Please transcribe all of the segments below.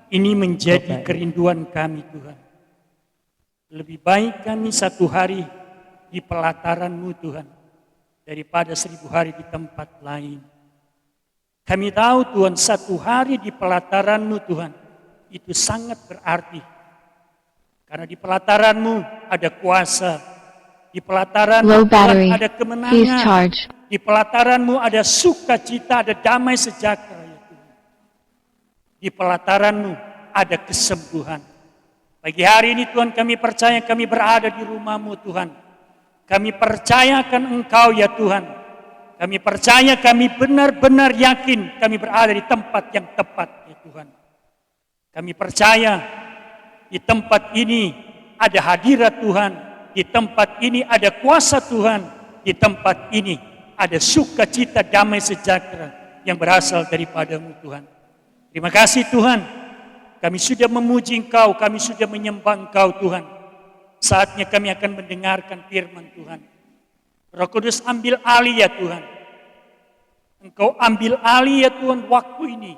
Ini menjadi kerinduan kami Tuhan. Lebih baik kami 1 hari di pelataran-Mu Tuhan, daripada 1000 hari di tempat lain. Kami tahu Tuhan 1 hari di pelataran-Mu Tuhan, itu sangat berarti. Karena di pelataran-Mu ada kuasa, di pelataran-Mu Tuhan ada kemenangan, di pelataran-Mu ada sukacita, ada damai sejahtera ya Tuhan. Di pelataran-Mu ada kesembuhan. Pagi hari ini Tuhan kami percaya kami berada di rumah-Mu Tuhan. Kami percayakan Engkau ya Tuhan. Kami percaya kami benar-benar yakin kami berada di tempat yang tepat ya Tuhan. Kami percaya di tempat ini ada hadirat Tuhan. Di tempat ini ada kuasa Tuhan. Di tempat ini ada sukacita damai sejahtera yang berasal daripada-Mu Tuhan. Terima kasih Tuhan. Kami sudah memuji Engkau, kami sudah menyembah Engkau Tuhan. Saatnya kami akan mendengarkan firman Tuhan. Roh Kudus ambil alih ya Tuhan. Engkau ambil alih ya Tuhan waktu ini.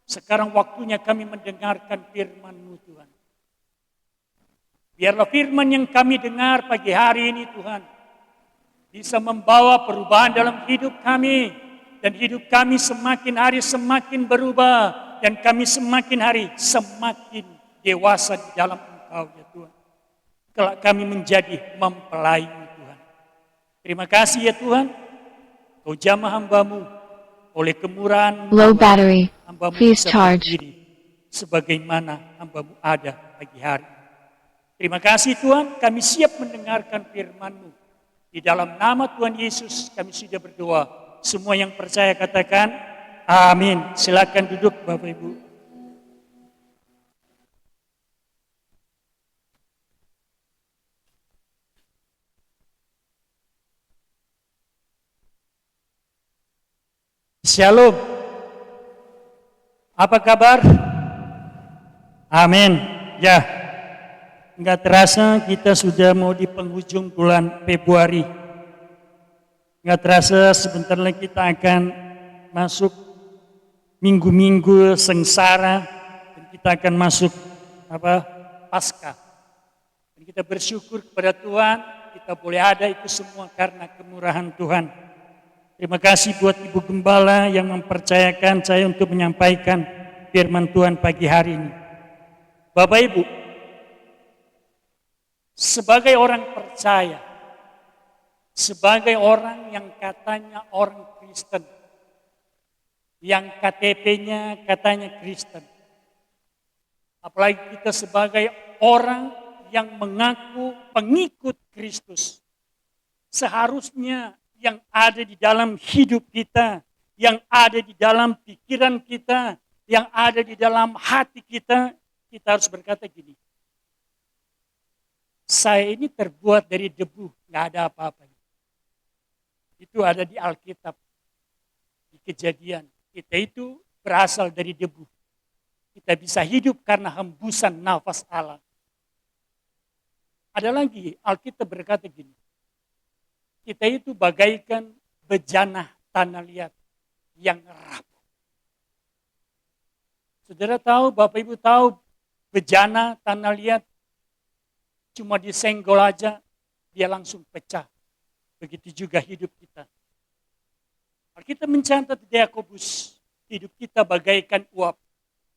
Sekarang waktunya kami mendengarkan firman-Mu Tuhan. Biarlah firman yang kami dengar pagi hari ini Tuhan, bisa membawa perubahan dalam hidup kami. Dan hidup kami semakin hari semakin berubah. Dan kami semakin hari semakin dewasa di dalam Engkau ya Tuhan. Kelak kami menjadi mempelai-Mu Tuhan. Terima kasih ya Tuhan. Kau jamah hamba-Mu oleh kemurahan hamba-Mu bisa berdiri sebagaimana hamba-Mu ada pagi hari. Terima kasih Tuhan, kami siap mendengarkan firman-Mu. Di dalam nama Tuhan Yesus kami sudah berdoa. Semua yang percaya katakan amin. Silakan duduk Bapak Ibu. Shalom. Apa kabar? Amin. Ya. Enggak terasa kita sudah mau di penghujung bulan Februari. Enggak terasa sebentar lagi kita akan masuk minggu-minggu sengsara dan kita akan masuk Paskah. Dan kita bersyukur kepada Tuhan, kita boleh ada itu semua karena kemurahan Tuhan. Terima kasih buat Ibu Gembala yang mempercayakan saya untuk menyampaikan firman Tuhan pagi hari ini. Bapak Ibu, sebagai orang percaya, sebagai orang yang katanya orang Kristen, yang KTP-nya katanya Kristen. Apalagi kita sebagai orang yang mengaku pengikut Kristus. Seharusnya yang ada di dalam hidup kita, yang ada di dalam pikiran kita, yang ada di dalam hati kita, kita harus berkata gini. Saya ini terbuat dari debu, nggak ada apa-apa. Itu ada di Alkitab, di Kejadian. Kita itu berasal dari debu. Kita bisa hidup karena hembusan nafas Allah. Ada lagi, Alkitab berkata gini. Kita itu bagaikan bejana tanah liat yang rapuh. Saudara tahu, Bapak Ibu tahu, bejana tanah liat cuma disenggol aja, dia langsung pecah. Begitu juga hidup kita. Kita mencatat di Yakobus, hidup kita bagaikan uap.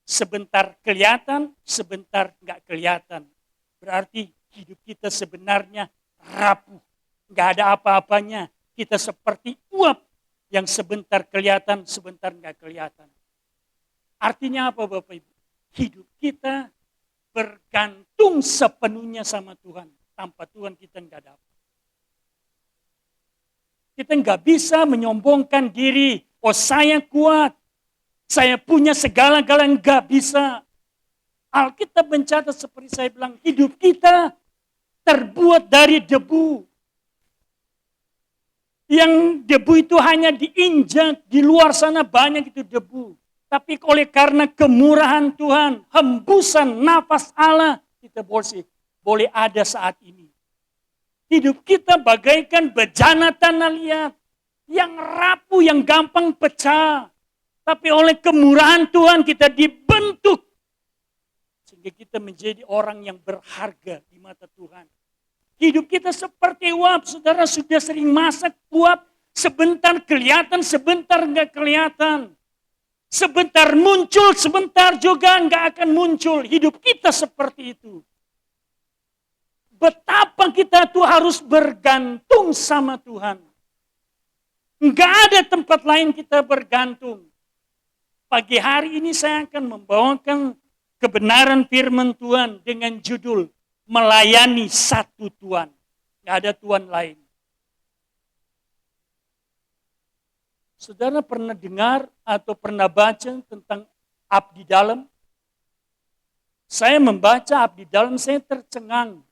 Sebentar kelihatan, sebentar enggak kelihatan. Berarti hidup kita sebenarnya rapuh. Enggak ada apa-apanya. Kita seperti uap yang sebentar kelihatan, sebentar enggak kelihatan. Artinya apa Bapak Ibu? Hidup kita bergantung sepenuhnya sama Tuhan. Tanpa Tuhan kita enggak ada apa. Kita enggak bisa menyombongkan diri. Oh saya kuat. Saya punya segala-galanya, enggak bisa. Alkitab mencatat seperti saya bilang, hidup kita terbuat dari debu. Yang debu itu hanya diinjak, di luar sana banyak itu debu. Tapi oleh karena kemurahan Tuhan, hembusan nafas Allah, kita boleh ada saat ini. Hidup kita bagaikan bejana tanah liat, yang rapuh, yang gampang pecah. Tapi oleh kemurahan Tuhan kita dibentuk sehingga kita menjadi orang yang berharga di mata Tuhan. Hidup kita seperti uap, saudara sudah sering masak uap, sebentar kelihatan, sebentar nggak kelihatan. Sebentar muncul, sebentar juga nggak akan muncul. Hidup kita seperti itu. Betapa kita tuh harus bergantung sama Tuhan. Nggak ada tempat lain kita bergantung. Pagi hari ini saya akan membawakan kebenaran firman Tuhan dengan judul melayani satu Tuhan. Nggak ada Tuhan lain. Saudara pernah dengar atau pernah baca tentang abdi dalam? Saya membaca abdi dalam, saya tercengang.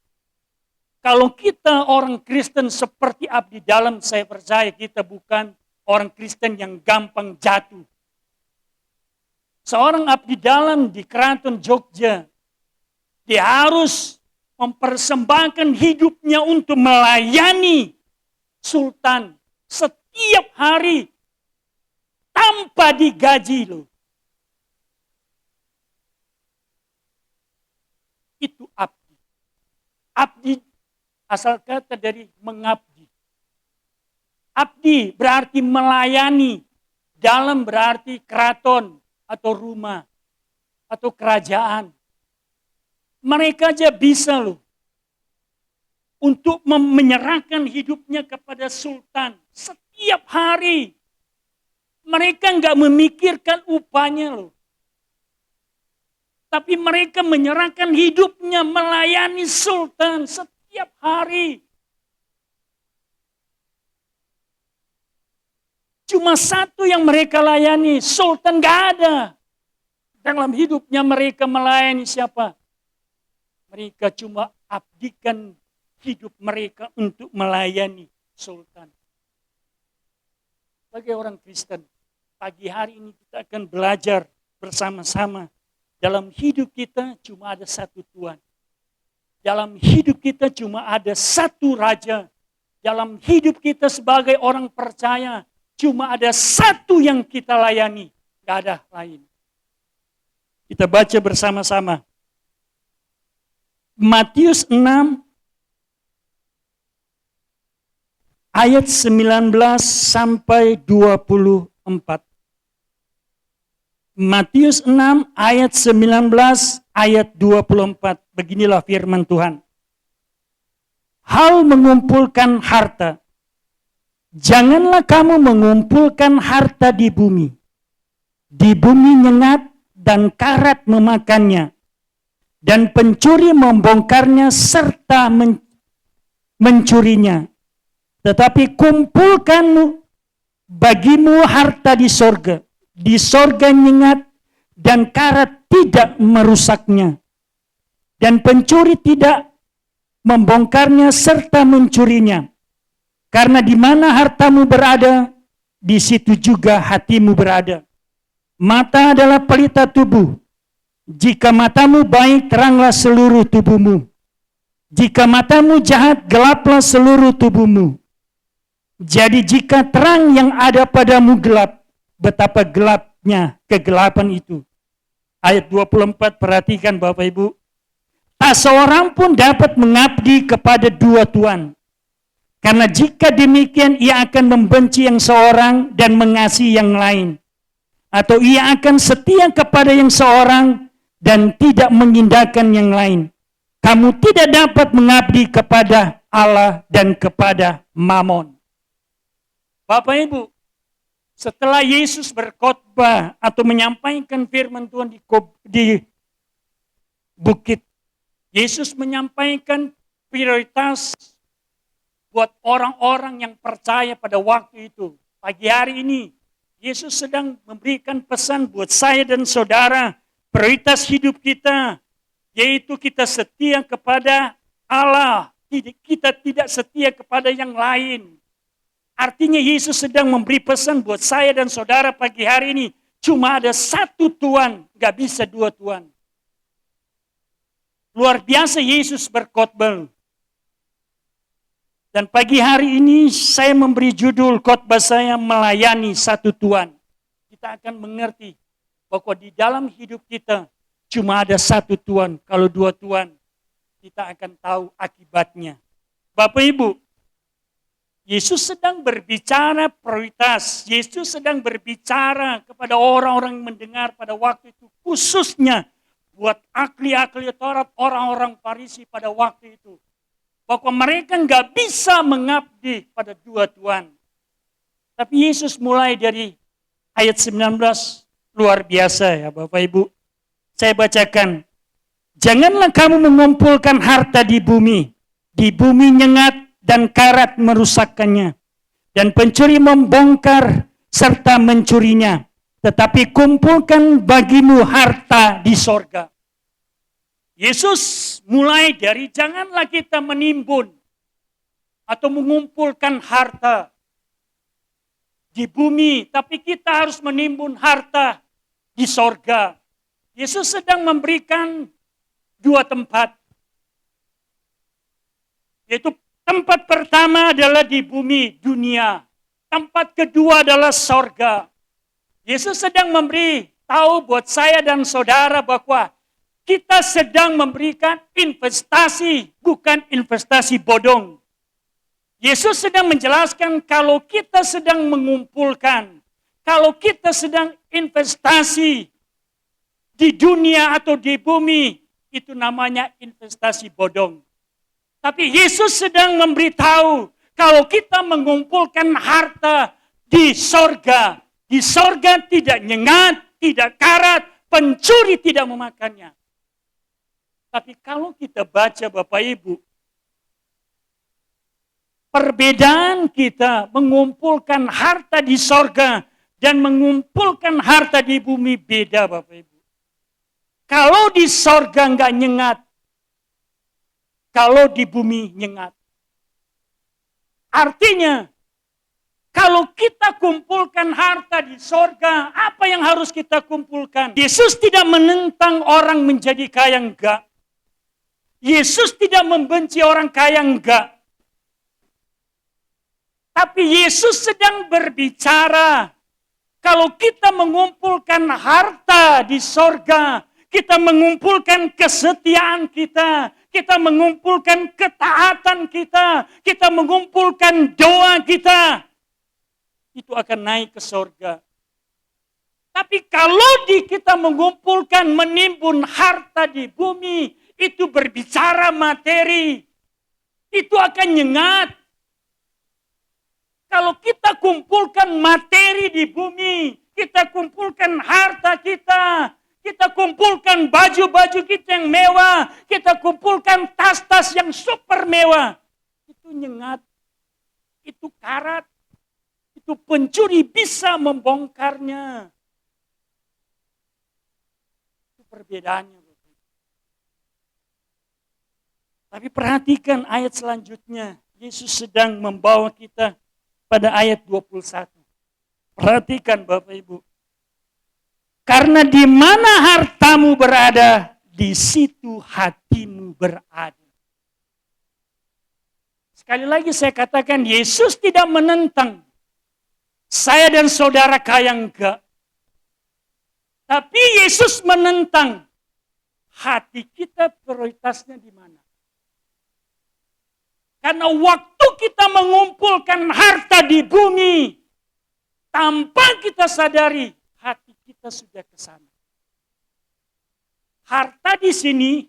Kalau kita orang Kristen seperti abdi dalam, saya percaya kita bukan orang Kristen yang gampang jatuh. Seorang abdi dalam di Keraton Jogja, dia harus mempersembahkan hidupnya untuk melayani sultan setiap hari tanpa digaji loh. Itu abdi. Abdi asal kata dari mengabdi. Abdi berarti melayani. Dalam berarti keraton atau rumah atau kerajaan. Mereka aja bisa loh untuk menyerahkan hidupnya kepada sultan setiap hari. Mereka nggak memikirkan upahnya loh. Tapi mereka menyerahkan hidupnya melayani sultan setiap hari. Cuma satu yang mereka layani, sultan nggak ada. Dalam hidupnya mereka melayani siapa? Mereka cuma abdikan hidup mereka untuk melayani sultan. Sebagai orang Kristen, pagi hari ini kita akan belajar bersama-sama. Dalam hidup kita cuma ada satu Tuhan. Dalam hidup kita cuma ada satu Raja. Dalam hidup kita sebagai orang percaya, cuma ada satu yang kita layani. Gak ada lain. Kita baca bersama-sama. Matius 6 ayat 19 sampai 24. Matius 6 ayat 19 ayat 24. Beginilah firman Tuhan. Hal mengumpulkan harta. Janganlah kamu mengumpulkan harta di bumi. Di bumi nyengat dan karat memakannya. Dan pencuri membongkarnya serta mencurinya. Tetapi kumpulkanmu bagimu harta di sorga. Di sorga nyengat dan karat tidak merusaknya. Dan pencuri tidak membongkarnya serta mencurinya. Karena di mana hartamu berada, di situ juga hatimu berada. Mata adalah pelita tubuh. Jika matamu baik, teranglah seluruh tubuhmu. Jika matamu jahat, gelaplah seluruh tubuhmu. Jadi jika terang yang ada padamu gelap, betapa gelapnya kegelapan itu. Ayat 24, perhatikan Bapak Ibu. Tak seorang pun dapat mengabdi kepada dua tuan. Karena jika demikian ia akan membenci yang seorang dan mengasihi yang lain. Atau ia akan setia kepada yang seorang dan tidak mengindahkan yang lain. Kamu tidak dapat mengabdi kepada Allah dan kepada Mamon. Bapak Ibu, setelah Yesus berkhotbah atau menyampaikan firman Tuhan di bukit, Yesus menyampaikan prioritas buat orang-orang yang percaya pada waktu itu. Pagi hari ini, Yesus sedang memberikan pesan buat saya dan saudara. Prioritas hidup kita, yaitu kita setia kepada Allah. Kita tidak setia kepada yang lain. Artinya Yesus sedang memberi pesan buat saya dan saudara pagi hari ini. Cuma ada satu Tuhan, gak bisa dua Tuhan. Luar biasa Yesus berkhotbah. Dan pagi hari ini saya memberi judul khotbah saya melayani satu Tuhan. Kita akan mengerti bahwa di dalam hidup kita Cuma ada satu Tuhan. Kalau dua Tuhan, kita akan tahu akibatnya. Bapak Ibu, Yesus sedang berbicara prioritas. Yesus sedang berbicara kepada orang-orang yang mendengar pada waktu itu. Khususnya buat ahli-ahli Taurat, orang-orang Farisi pada waktu itu. Bahwa mereka nggak bisa mengabdi pada dua Tuhan. Tapi Yesus mulai dari ayat 19, luar biasa ya Bapak Ibu. Saya bacakan. Janganlah kamu mengumpulkan harta di bumi nyengat dan karat merusakkannya, dan pencuri membongkar serta mencurinya. Tetapi kumpulkan bagimu harta di sorga. Yesus mulai dari janganlah kita menimbun atau mengumpulkan harta di bumi, tapi kita harus menimbun harta di sorga. Yesus sedang memberikan dua tempat. Yaitu tempat pertama adalah di bumi, dunia. Tempat kedua adalah sorga. Yesus sedang memberi tahu buat saya dan saudara bahwa kita sedang memberikan investasi, bukan investasi bodong. Yesus sedang menjelaskan kalau kita sedang mengumpulkan, kalau kita sedang investasi di dunia atau di bumi, itu namanya investasi bodong. Tapi Yesus sedang memberitahu kalau kita mengumpulkan harta di sorga tidak nyengat, tidak karat, pencuri tidak memakannya. Tapi kalau kita baca Bapak Ibu, perbedaan kita mengumpulkan harta di sorga dan mengumpulkan harta di bumi beda Bapak Ibu. Kalau di sorga nggak nyengat, kalau di bumi nyengat. Artinya, kalau kita kumpulkan harta di sorga, apa yang harus kita kumpulkan? Yesus tidak menentang orang menjadi kaya, enggak. Yesus tidak membenci orang kaya, enggak. Tapi Yesus sedang berbicara, kalau kita mengumpulkan harta di sorga, kita mengumpulkan kesetiaan kita, kita mengumpulkan ketaatan kita mengumpulkan doa kita, itu akan naik ke sorga. Tapi kalau kita mengumpulkan, menimbun harta di bumi, itu berbicara materi, itu akan nyengat. Kalau kita kumpulkan materi di bumi, kita kumpulkan harta kita kumpulkan baju-baju kita yang mewah, kita kumpulkan tas-tas yang super mewah, itu nyengat, itu karat, itu pencuri bisa membongkarnya. Itu perbedaannya. Tapi perhatikan ayat selanjutnya. Yesus sedang membawa kita pada ayat 21. Perhatikan Bapak Ibu. Karena di mana hartamu berada, di situ hatimu berada. Sekali lagi saya katakan, Yesus tidak menentang saya dan saudara kaya, enggak. Tapi Yesus menentang hati kita prioritasnya di mana. Karena waktu kita mengumpulkan harta di bumi, tanpa kita sadari, hati kita sudah ke sana. Harta di sini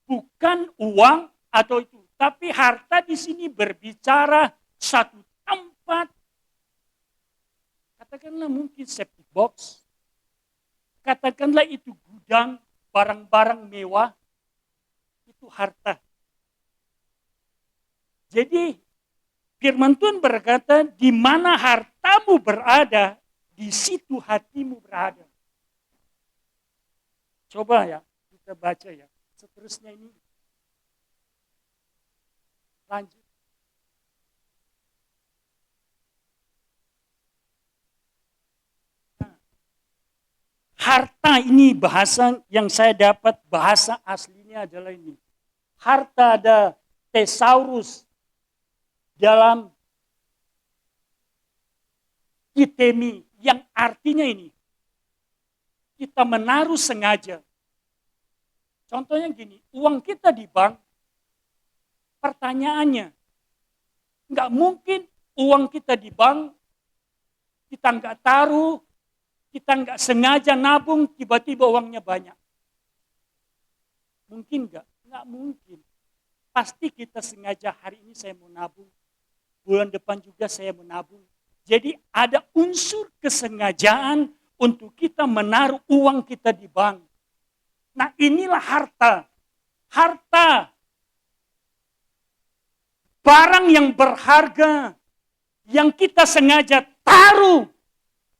bukan uang atau itu, tapi harta di sini berbicara satu tempat. Katakanlah mungkin septic box, katakanlah itu gudang, barang-barang mewah, itu harta. Jadi firman Tuhan berkata, di mana hartamu berada, di situ hatimu berada. Coba ya, kita baca ya. Seterusnya ini. Lanjut. Nah, harta ini bahasa yang saya dapat, bahasa aslinya adalah ini. Harta ada thesaurus dalam kitemi yang artinya ini. Kita menaruh sengaja. Contohnya gini, uang kita di bank, pertanyaannya, nggak mungkin uang kita di bank, kita nggak taruh, kita nggak sengaja nabung, tiba-tiba uangnya banyak. Mungkin nggak? Nggak mungkin. Pasti kita sengaja hari ini saya mau nabung, bulan depan juga saya menabung. Jadi ada unsur kesengajaan untuk kita menaruh uang kita di bank. Nah inilah harta. Harta. Barang yang berharga. Yang kita sengaja taruh.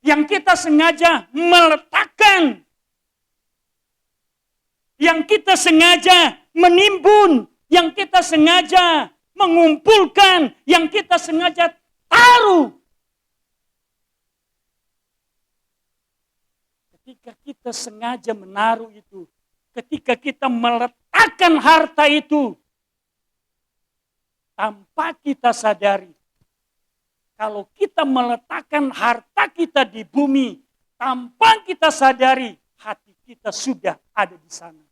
Yang kita sengaja meletakkan. Yang kita sengaja menimbun. Yang kita sengaja mengumpulkan. Yang kita sengaja taruh. Ketika kita sengaja menaruh itu, ketika kita meletakkan harta itu, tanpa kita sadari, kalau kita meletakkan harta kita di bumi, tanpa kita sadari, hati kita sudah ada di sana.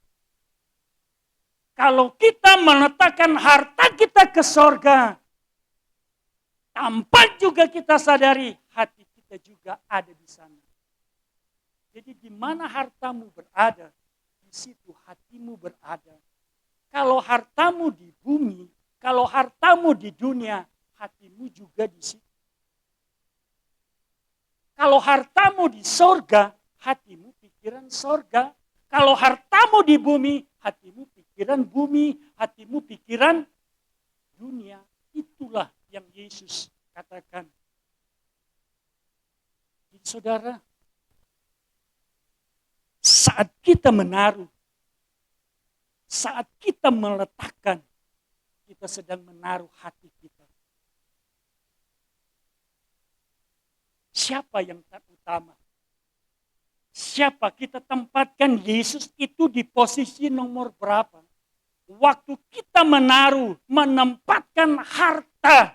Kalau kita meletakkan harta kita ke sorga, tanpa juga kita sadari, hati kita juga ada di sana. Jadi di mana hartamu berada, di situ hatimu berada. Kalau hartamu di bumi, kalau hartamu di dunia, hatimu juga di situ. Kalau hartamu di sorga, hatimu pikiran sorga. Kalau hartamu di bumi, hatimu pikiran bumi, hatimu pikiran dunia. Itulah yang Yesus katakan. Jadi saudara, saat kita menaruh, saat kita meletakkan, kita sedang menaruh hati kita. Siapa yang terutama? Siapa kita tempatkan Yesus itu di posisi nomor berapa? Waktu kita menaruh, menempatkan harta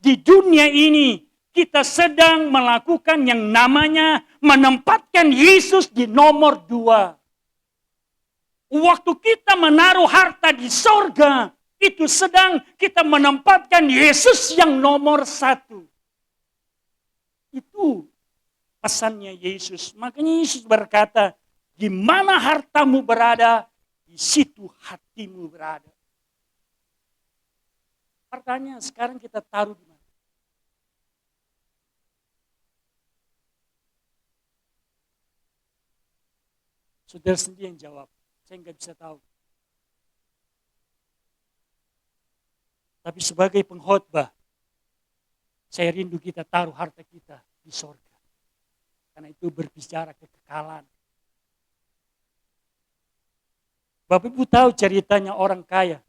di dunia ini, kita sedang melakukan yang namanya menempatkan Yesus di nomor 2. Waktu kita menaruh harta di sorga, itu sedang kita menempatkan Yesus yang nomor 1. Itu pesannya Yesus. Makanya Yesus berkata, di mana hartamu berada, di situ hatimu berada. Pertanyaan sekarang kita taruh di mana? Saudara sendiri yang jawab. Saya nggak bisa tahu. Tapi sebagai pengkhotbah, saya rindu kita taruh harta kita di sorga. Karena itu berbicara kekekalan. Bapak Ibu tahu ceritanya orang kaya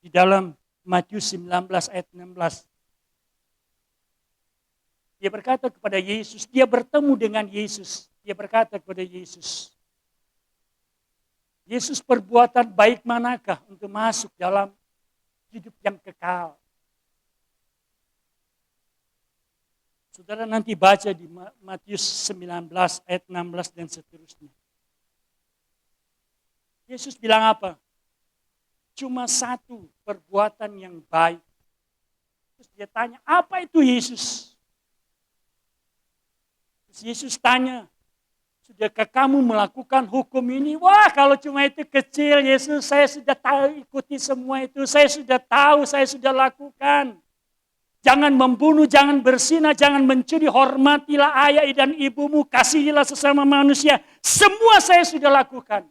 di dalam Matius 19 ayat 16. Dia berkata kepada Yesus, dia bertemu dengan Yesus. Dia berkata kepada Yesus, Yesus, perbuatan baik manakah untuk masuk dalam hidup yang kekal? Saudara nanti baca di Matius 19 ayat 16 dan seterusnya. Yesus bilang apa? Cuma satu perbuatan yang baik. Terus dia tanya, apa itu Yesus? Terus Yesus tanya, sudahkah kamu melakukan hukum ini? Wah, kalau cuma itu kecil, Yesus, saya sudah tahu, ikuti semua itu. Saya sudah tahu, saya sudah lakukan. Jangan membunuh, jangan berzina, jangan mencuri, hormatilah ayah dan ibumu, kasihilah sesama manusia. Semua saya sudah lakukan.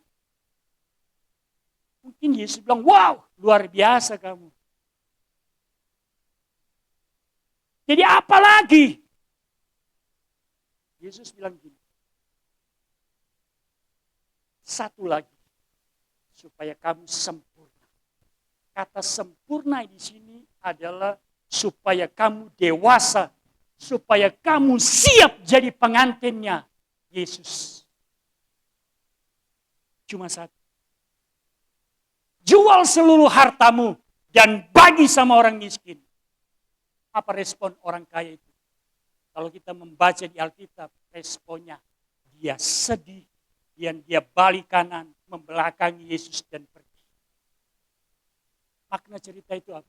Mungkin Yesus bilang, wow, luar biasa kamu. Jadi apa lagi? Yesus bilang gini. Satu lagi, supaya kamu sempurna. Kata sempurna di sini adalah supaya kamu dewasa, supaya kamu siap jadi pengantinnya Yesus. Cuma satu. Jual seluruh hartamu dan bagi sama orang miskin. Apa respon orang kaya itu? Kalau kita membaca di Alkitab, responnya dia sedih, Dan dia balik kanan, membelakangi Yesus dan pergi. Makna cerita itu apa?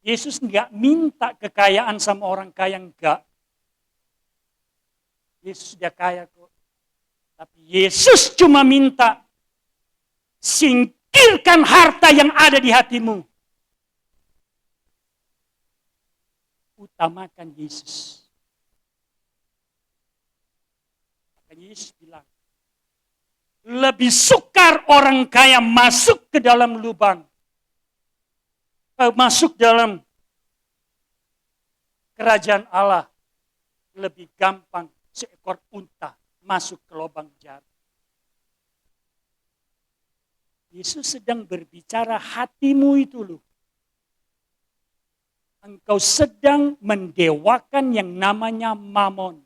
Yesus enggak minta kekayaan sama orang kaya, enggak. Yesus dia kaya kok. Tapi Yesus cuma minta, singkirkan harta yang ada di hatimu. Utamakan Yesus. Makanya Yesus bilang, lebih sukar orang kaya masuk ke dalam lubang. Masuk dalam kerajaan Allah. Lebih gampang seekor unta masuk ke lubang jarum. Yesus sedang berbicara hatimu itu loh. Engkau sedang mendewakan yang namanya mamon.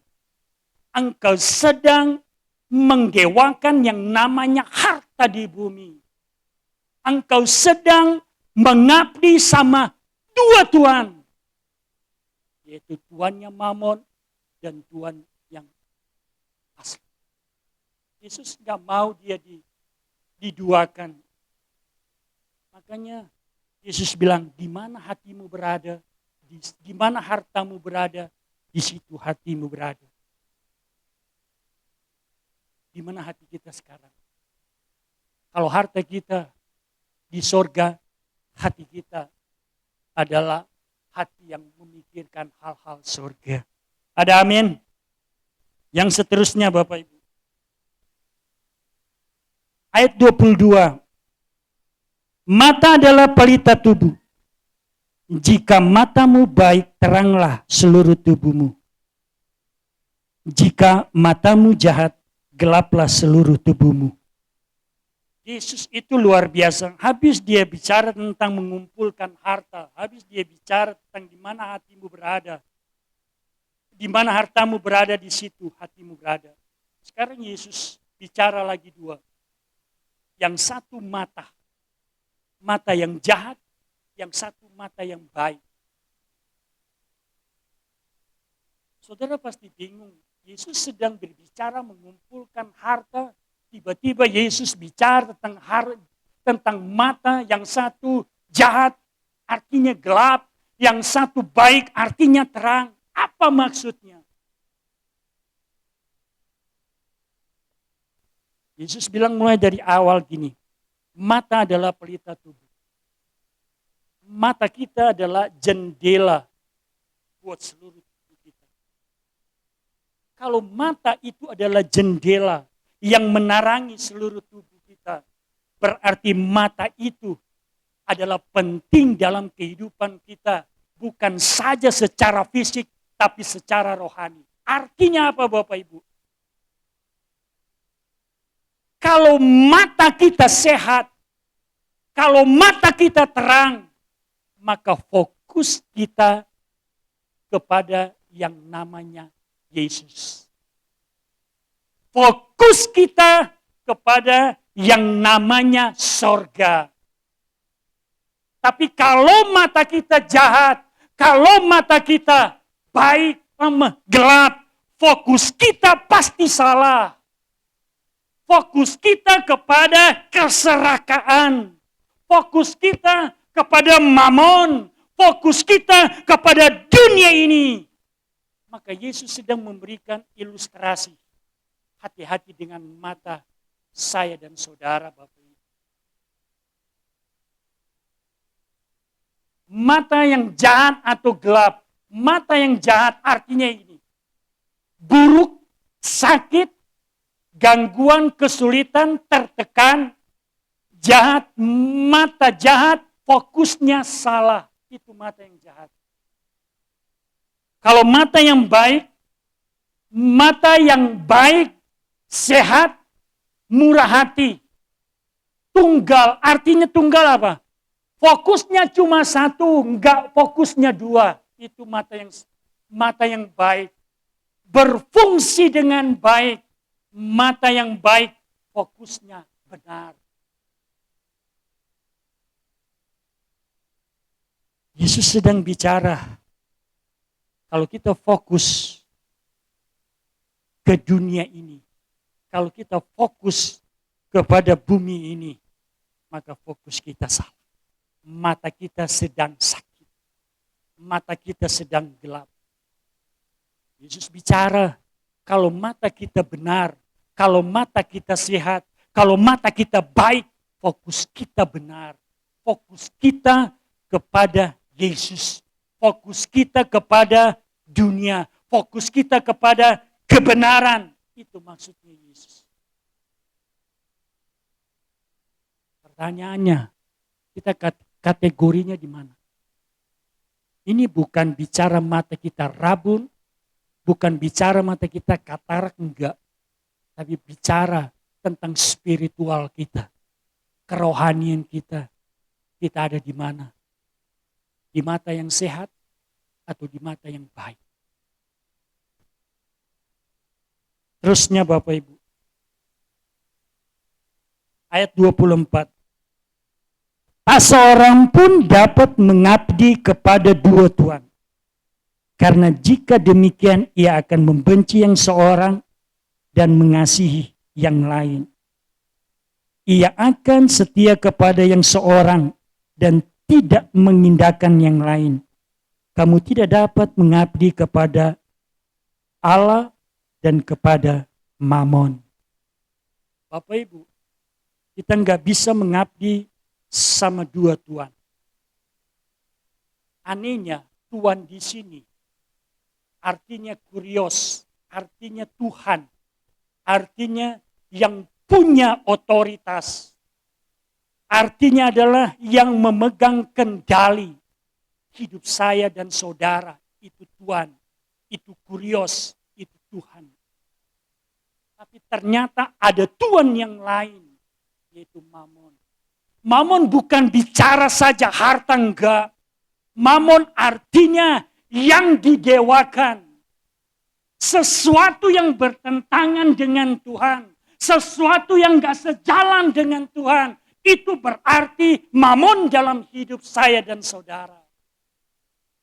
Engkau sedang mengdewakan yang namanya harta di bumi. Engkau sedang mengabdi sama dua tuan. Yaitu tuannya mamon dan tuan yang asli. Yesus gak mau dia diduakan. Makanya Yesus bilang, di mana hatimu berada, di mana hartamu berada, di situ hatimu berada. Di mana hati kita sekarang? Kalau harta kita di sorga, hati kita adalah hati yang memikirkan hal-hal sorga. Ada amin? Yang seterusnya Bapak Ibu. Ayat 22. Mata adalah pelita tubuh. Jika matamu baik, teranglah seluruh tubuhmu. Jika matamu jahat, gelaplah seluruh tubuhmu. Yesus itu luar biasa. Habis dia bicara tentang mengumpulkan harta. Habis dia bicara tentang di mana hatimu berada. Di mana hartamu berada, di situ hatimu berada. Sekarang Yesus bicara lagi dua. Yang satu mata. Mata yang jahat, yang satu mata yang baik. Saudara pasti bingung. Yesus sedang berbicara mengumpulkan harta. Tiba-tiba Yesus bicara tentang mata, yang satu jahat artinya gelap, yang satu baik artinya terang. Apa maksudnya? Yesus bilang mulai dari awal gini, mata adalah pelita tubuh. Mata kita adalah jendela buat seluruh tubuh kita. Kalau mata itu adalah jendela yang menarangi seluruh tubuh kita, berarti mata itu adalah penting dalam kehidupan kita, bukan saja secara fisik, tapi secara rohani. Artinya apa Bapak Ibu? Kalau mata kita sehat, kalau mata kita terang, maka fokus kita kepada yang namanya Yesus. Fokus kita kepada yang namanya sorga. Tapi kalau mata kita jahat, kalau mata kita baik, gelap, fokus kita pasti salah. Fokus kita kepada keserakaan. Fokus kita kepada mamon. Fokus kita kepada dunia ini. Maka Yesus sedang memberikan ilustrasi. Hati-hati dengan mata saya dan saudara Bapak Ibu. Mata yang jahat atau gelap. Mata yang jahat artinya ini. Buruk, sakit, gangguan, kesulitan, tertekan, jahat, mata jahat, fokusnya salah. Itu mata yang jahat. Kalau mata yang baik, sehat, murah hati. Tunggal, artinya tunggal apa? Fokusnya cuma satu, enggak fokusnya dua. Itu mata yang baik. Berfungsi dengan baik. Mata yang baik, fokusnya benar. Yesus sedang bicara. Kalau kita fokus ke dunia ini, Kalau kita fokus kepada bumi ini, maka fokus kita salah. Mata kita sedang sakit. Mata kita sedang gelap. Yesus bicara, kalau mata kita benar, kalau mata kita sehat, kalau mata kita baik, fokus kita benar. Fokus kita kepada Yesus. Fokus kita kepada dunia. Fokus kita kepada kebenaran. Itu maksudnya Yesus. Pertanyaannya, kita kategorinya di mana? Ini bukan bicara mata kita rabun, bukan bicara mata kita katarak, enggak. Tapi bicara tentang spiritual kita. Kerohanian kita. Kita ada di mana? Di mata yang sehat atau di mata yang baik? Terusnya Bapak Ibu. Ayat 24. Tak seorang pun dapat mengabdi kepada dua tuan. Karena jika demikian ia akan membenci yang seorang dan mengasihi yang lain. Ia akan setia kepada yang seorang dan tidak mengindahkan yang lain. Kamu tidak dapat mengabdi kepada Allah dan kepada Mamon. Bapak Ibu, kita nggak bisa mengabdi sama dua tuan. Anehnya, tuan di sini artinya kurios, artinya Tuhan, artinya yang punya otoritas. Artinya adalah yang memegang kendali hidup saya dan saudara. Itu Tuhan, itu kurios, itu Tuhan. Tapi ternyata ada Tuhan yang lain, yaitu Mamon. Mamon bukan bicara saja harta, enggak. Mamon artinya yang didewakan. Sesuatu yang bertentangan dengan Tuhan. Sesuatu yang enggak sejalan dengan Tuhan. Itu berarti mamon dalam hidup saya dan saudara.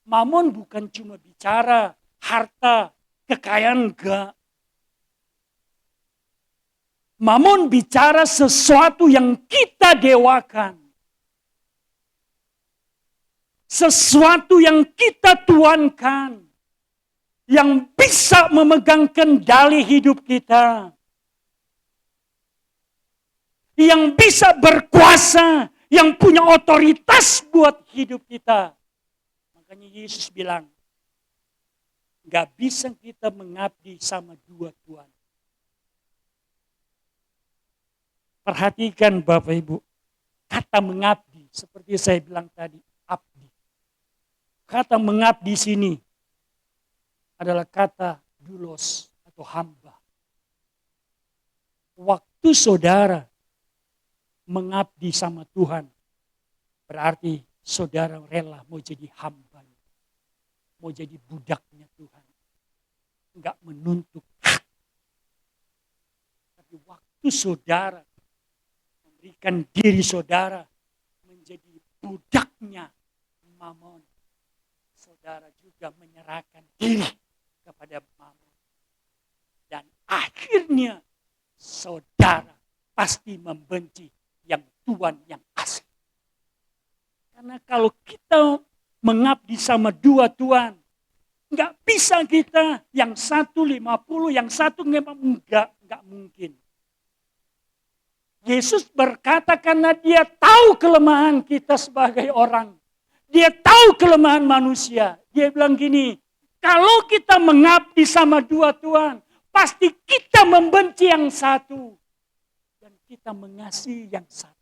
Mamon bukan cuma bicara harta, kekayaan, enggak. Mamon bicara sesuatu yang kita dewakan. Sesuatu yang kita tuankan. Yang bisa memegang kendali hidup kita. Yang bisa berkuasa. Yang punya otoritas buat hidup kita. Makanya Yesus bilang, gak bisa kita mengabdi sama dua tuan. Perhatikan Bapak Ibu, kata mengabdi seperti saya bilang tadi, abdi. Kata mengabdi sini adalah kata doulos atau hamba. Waktu saudara mengabdi sama Tuhan, berarti saudara rela mau jadi hamba, mau jadi budaknya Tuhan. Enggak menuntut hak. Tapi waktu saudara berikan diri saudara menjadi budaknya Mamon, saudara juga menyerahkan diri kepada Mamon. Dan akhirnya saudara pasti membenci yang Tuhan yang asli. Karena kalau kita mengabdi sama dua tuan, nggak bisa kita yang satu 50, yang satu enggak mungkin. Yesus berkata karena dia tahu kelemahan kita sebagai orang. Dia tahu kelemahan manusia. Dia bilang gini, kalau kita mengabdi sama dua tuan, pasti kita membenci yang satu. Dan kita mengasihi yang satu.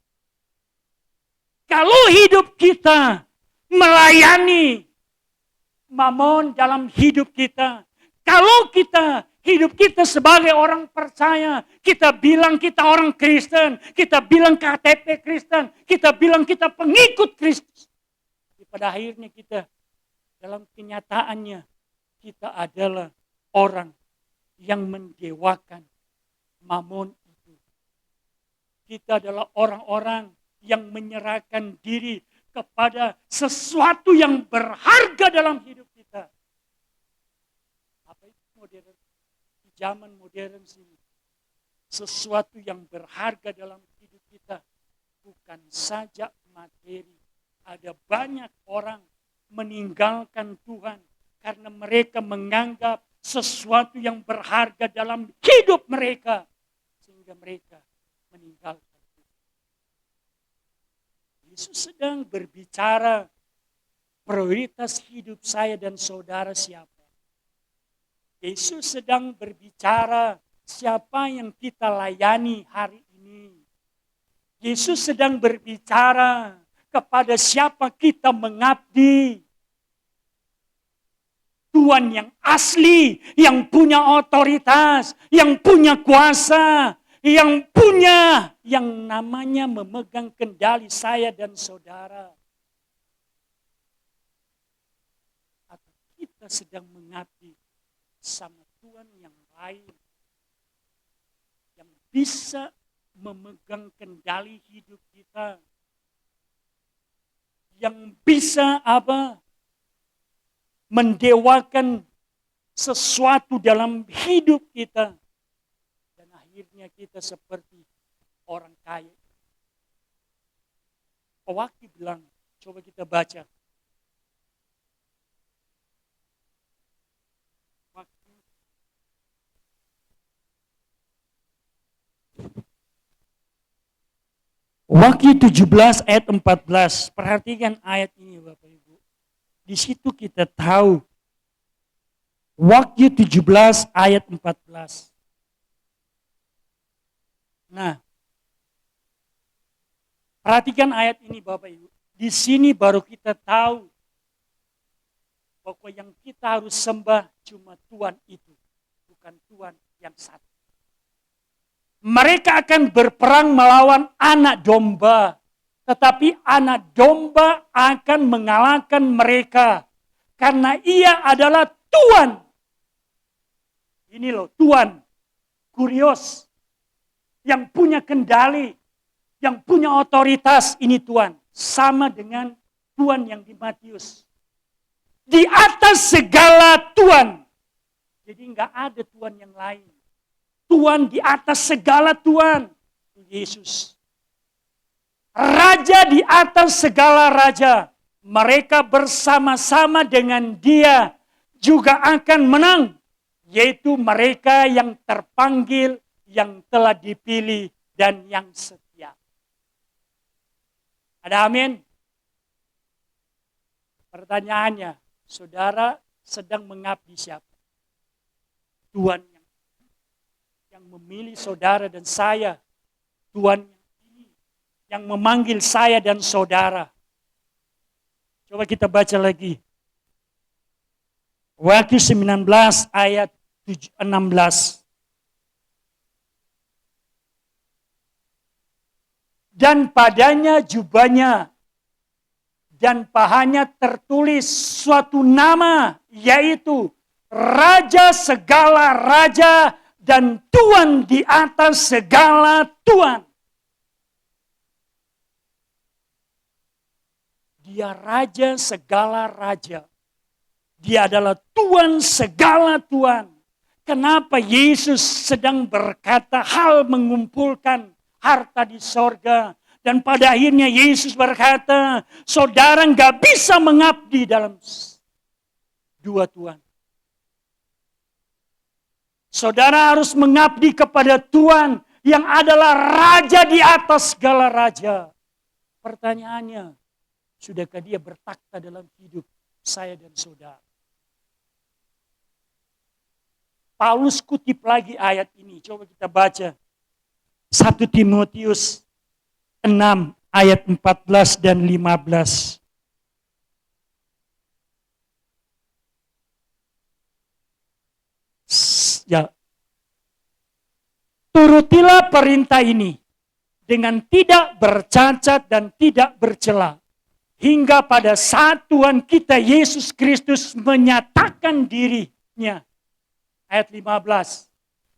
Kalau hidup kita melayani Mamon dalam hidup kita. Kalau kita hidup kita sebagai orang percaya, kita bilang kita orang Kristen, kita bilang KTP Kristen, kita bilang kita pengikut Kristus. Pada akhirnya kita dalam kenyataannya kita adalah orang yang mendewakan Mamon itu. Kita adalah orang-orang yang menyerahkan diri kepada sesuatu yang berharga dalam hidup kita. Apa itu modern? Di zaman modern sini, sesuatu yang berharga dalam hidup kita. Bukan saja materi. Ada banyak orang meninggalkan Tuhan karena mereka menganggap sesuatu yang berharga dalam hidup mereka. Sehingga mereka meninggalkan Tuhan. Yesus sedang berbicara prioritas hidup saya dan saudara siapa. Yesus sedang berbicara siapa yang kita layani hari ini. Yesus sedang berbicara kepada siapa kita mengabdi. Tuhan yang asli, yang punya otoritas, yang punya kuasa, yang punya yang namanya memegang kendali saya dan saudara. Atau kita sedang mengabdi sama Tuhan yang lain yang bisa memegang kendali hidup kita, yang bisa mendewakan sesuatu dalam hidup kita, dan akhirnya kita seperti orang kaya. Waktu bilang, coba kita baca. Wahyu 17 ayat 14. Perhatikan ayat ini Bapak Ibu. Di situ kita tahu. Wahyu 17 ayat 14. Nah, perhatikan ayat ini Bapak Ibu. Di sini baru kita tahu bahwa yang kita harus sembah cuma Tuhan itu. Bukan Tuhan yang satu. Mereka akan berperang melawan anak domba. Tetapi anak domba akan mengalahkan mereka. Karena ia adalah Tuhan. Ini loh Tuhan. Kurios. Yang punya kendali. Yang punya otoritas. Ini Tuhan. Sama dengan Tuhan yang di Matius. Di atas segala Tuhan. Jadi enggak ada Tuhan yang lain. Tuhan di atas segala Tuhan. Yesus. Raja di atas segala raja. Mereka bersama-sama dengan dia juga akan menang. Yaitu mereka yang terpanggil, yang telah dipilih, dan yang setia. Ada amin? Pertanyaannya, saudara sedang mengabdi siapa? Tuhan yang memilih saudara dan saya. Tuhan yang memanggil saya dan saudara. Coba kita baca lagi. Wahyu 19 ayat 16. Dan padanya jubahnya dan pahanya tertulis suatu nama, yaitu Raja segala raja dan Tuhan di atas segala Tuhan. Dia Raja segala raja. Dia adalah Tuhan segala Tuhan. Kenapa Yesus sedang berkata hal mengumpulkan harta di sorga. Dan pada akhirnya Yesus berkata, saudara nggak bisa mengabdi dalam dua Tuhan. Saudara harus mengabdi kepada Tuhan yang adalah Raja di atas segala raja. Pertanyaannya, sudahkah dia bertakhta dalam hidup saya dan saudara? Paulus kutip lagi ayat ini. Coba kita baca. 1 Timotius 6 ayat 14 dan 15. Ya. Turutilah perintah ini dengan tidak bercacat dan tidak bercela. Hingga pada saat Tuhan kita Yesus Kristus menyatakan dirinya. Ayat 15.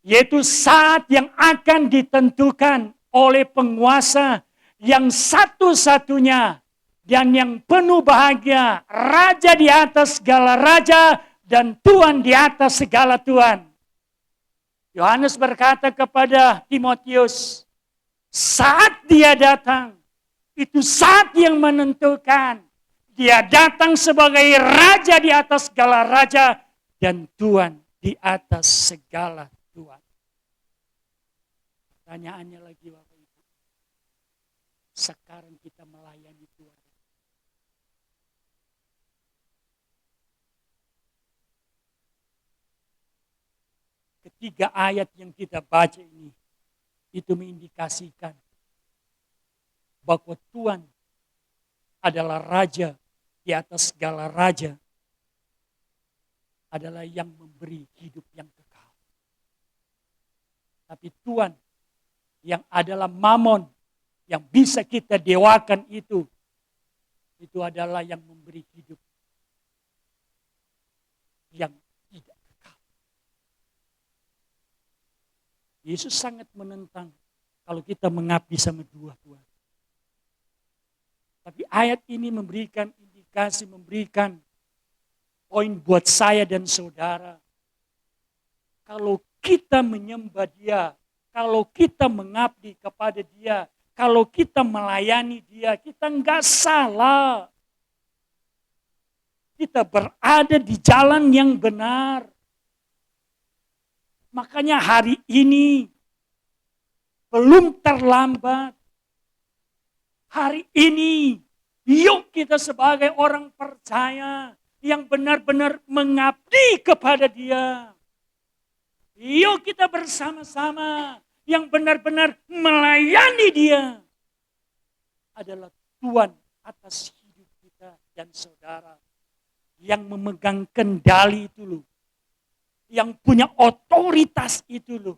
Yaitu saat yang akan ditentukan oleh penguasa yang satu-satunya dan yang penuh bahagia. Raja di atas segala raja dan Tuhan di atas segala Tuhan. Yohanes berkata kepada Timotius, saat dia datang, itu saat yang menentukan. Dia datang sebagai raja di atas segala raja dan Tuhan di atas segala Tuhan. Pertanyaannya lagi Bapak Ibu, sekarang kita melayani Tuhan. Ketiga ayat yang kita baca ini, itu mengindikasikan bahwa Tuhan adalah raja di atas segala raja, adalah yang memberi hidup yang kekal. Tapi Tuhan yang adalah Mamon, yang bisa kita dewakan itu adalah yang memberi hidup yang tidak kekal. Yesus sangat menentang kalau kita mengabdi sama dua Tuhan. Tapi ayat ini memberikan indikasi, memberikan poin buat saya dan saudara. Kalau kita menyembah Dia, kalau kita mengabdi kepada Dia, kalau kita melayani Dia, kita enggak salah. Kita berada di jalan yang benar. Makanya hari ini belum terlambat. Hari ini, yuk kita sebagai orang percaya yang benar-benar mengabdi kepada Dia. Yuk kita bersama-sama yang benar-benar melayani Dia. Adalah Tuhan atas hidup kita dan saudara. Yang memegang kendali itu loh. Yang punya otoritas itu loh.